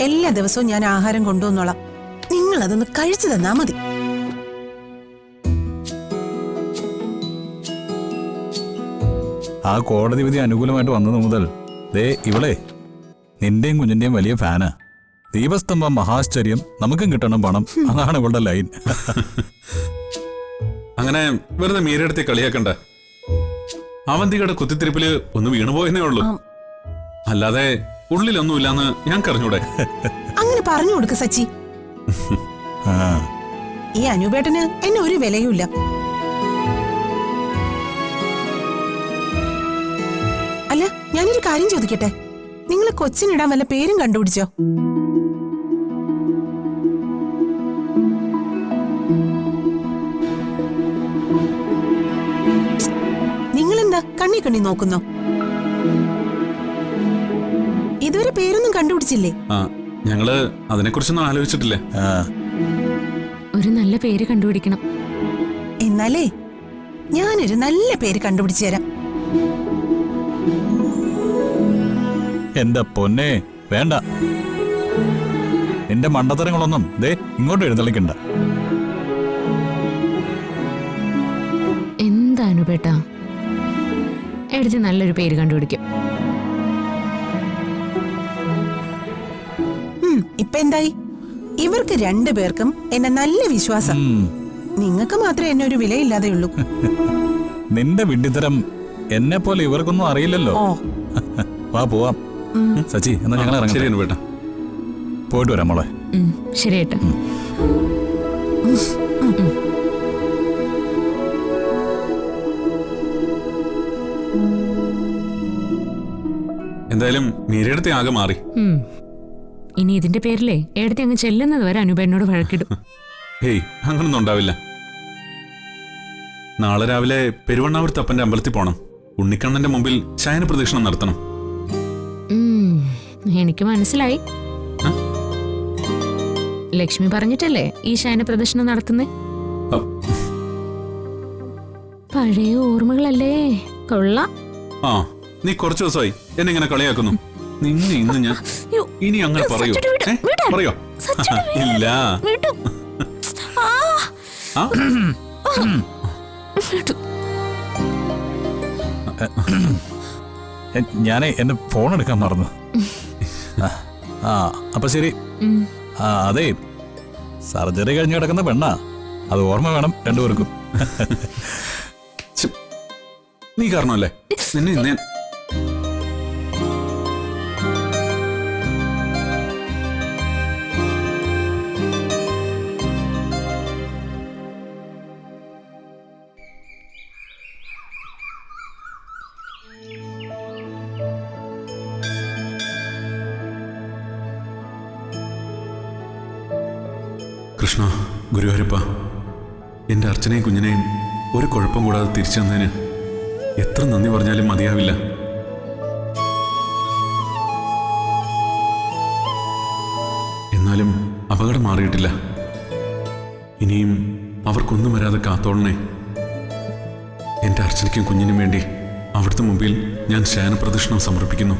എല്ലാ ദിവസവും ഞാൻ ആഹാരം കൊണ്ടുവന്നോളാം. നിങ്ങൾ അതൊന്ന് കഴിച്ചു തന്നാ മതി. ആ കോടതി വിധി അനുകൂലമായിട്ട് വന്നത് മുതൽ ദേ ഇവളെ നിന്റെയും കുഞ്ഞിന്റെയും വലിയ ഫാനാ. ദീപസ്തംഭം മഹാശ്ചര്യം, നമുക്കും കിട്ടണം പണം, അതാണ് ഇവളുടെ ലൈൻ. അങ്ങനെ വെറുതെ മീരെടുത്ത് കളിയാക്കണ്ട. അവന്തികയുടെ കുത്തിത്തിരിപ്പില് ഒന്ന് വീണുപോയെന്നേ ഉള്ളൂ, അല്ലാതെ ഉള്ളിലൊന്നുമില്ലാന്ന് ഞാൻ കറിഞ്ഞൂടെ. അങ്ങനെ പറഞ്ഞു കൊടുക്ക സച്ചി. ഈ അനുപേട്ടന് എന്നെ ഒരു വിലയുമില്ല. അല്ല, ഞാനൊരു കാര്യം ചോദിക്കട്ടെ, നിങ്ങൾ കൊച്ചിനിടാൻ വല്ല പേരും കണ്ടുപിടിച്ചോ? നിങ്ങളെന്താ കണ്ണി കണ്ണി നോക്കുന്നോ? ഇതുവരെ പേരൊന്നും കണ്ടുപിടിച്ചില്ലേ? ഞങ്ങള് അതിനെക്കുറിച്ചൊന്നും ആലോചിച്ചിട്ടില്ലേ. ഒരു നല്ല പേര് കണ്ടുപിടിക്കണം. എന്നാലേ ഞാനൊരു നല്ല പേര് കണ്ടുപിടിച്ചു തരാം. എന്റെ പൊന്നെ, വേണ്ട. നിന്റെ മണ്ടത്തരങ്ങളൊന്നും ദേ ഇങ്ങോട്ട് എഴുന്നള്ളിക്കണ്ട. എന്താ അനുപേട്ടാ, എഴുതി നല്ലൊരു പേര് കണ്ടുപിടിക്കും. ഇപ്പൊ എന്തായി? ഇവർക്ക് രണ്ടുപേർക്കും എന്നെ നല്ല വിശ്വാസം. നിങ്ങൾക്ക് മാത്രമേ എന്നെ ഒരു വിലയില്ലാതെയുള്ളൂ. നിന്റെ വിഡ്ഢിത്തരം എന്നെ പോലെ ഇവർക്കൊന്നും അറിയില്ലല്ലോ. വാ പോവാം. സച്ചി, എന്നാ ഞങ്ങൾ ഇറങ്ങാം. പോയിട്ട് വരാം മോളെ. ശരി ഏട്ടാ. എന്തായാലും മീരയുടെ ആകെ മാറി. ഇനി ഇതിന്റെ പേരിലേ ഏടത്തി അങ്ങ് ചെല്ലുന്നത് വരെ അനുപേട്ടനോട് വഴക്കിടും. ഹേയ്, അങ്ങനൊന്നും ഉണ്ടാവില്ല. നാളെ രാവിലെ പെരുവണ്ണാവൂർ തപ്പന്റെ അമ്പലത്തിൽ പോണം. ഉണ്ണിക്കണ്ണന്റെ മുമ്പിൽ ശയന പ്രദക്ഷിണം നടത്തണം. എനിക്ക് മനസ്സിലായി. ലക്ഷ്മി പറഞ്ഞിട്ടല്ലേ ഈ ശയന പ്രദക്ഷിണം നടത്തുന്നേ? പഴയ ഓർമ്മകളല്ലേ, കൊള്ളാം. ആ, നീ കുറച്ചു ദിവസമായി എന്നെ ഇങ്ങനെ കളിയാക്കുന്നു. നിന്നെ ഇന്ന് ഞാൻ ഇനി അങ്ങനെ പറയൂ? പറയോ? ഇല്ല. ഞാനേ എന്റെ ഫോൺ എടുക്കാൻ മറന്നു. അപ്പൊ ശരി. അതെ, സർജറി കഴിഞ്ഞ് കിടക്കുന്ന പെണ്ണാ, അത് ഓർമ്മ വേണം രണ്ടുപേർക്കും. നീ കാരണമല്ലേ നിന്നെ ഞാൻ. കൃഷ്ണ, ഗുരുവായൂരപ്പ, എൻ്റെ അർച്ചനയും കുഞ്ഞിനെയും ഒരു കുഴപ്പം കൂടാതെ തിരിച്ചു തന്നതിന് എത്ര നന്ദി പറഞ്ഞാലും മതിയാവില്ല. എന്നാലും അപകടം മാറിയിട്ടില്ല. ഇനിയും അവർക്കൊന്നും വരാതെ കാത്തോളണേ. എൻ്റെ അർച്ചനയ്ക്കും കുഞ്ഞിനും വേണ്ടി അവിടുത്തെ മുമ്പിൽ ഞാൻ ശയന പ്രദക്ഷിണം സമർപ്പിക്കുന്നു.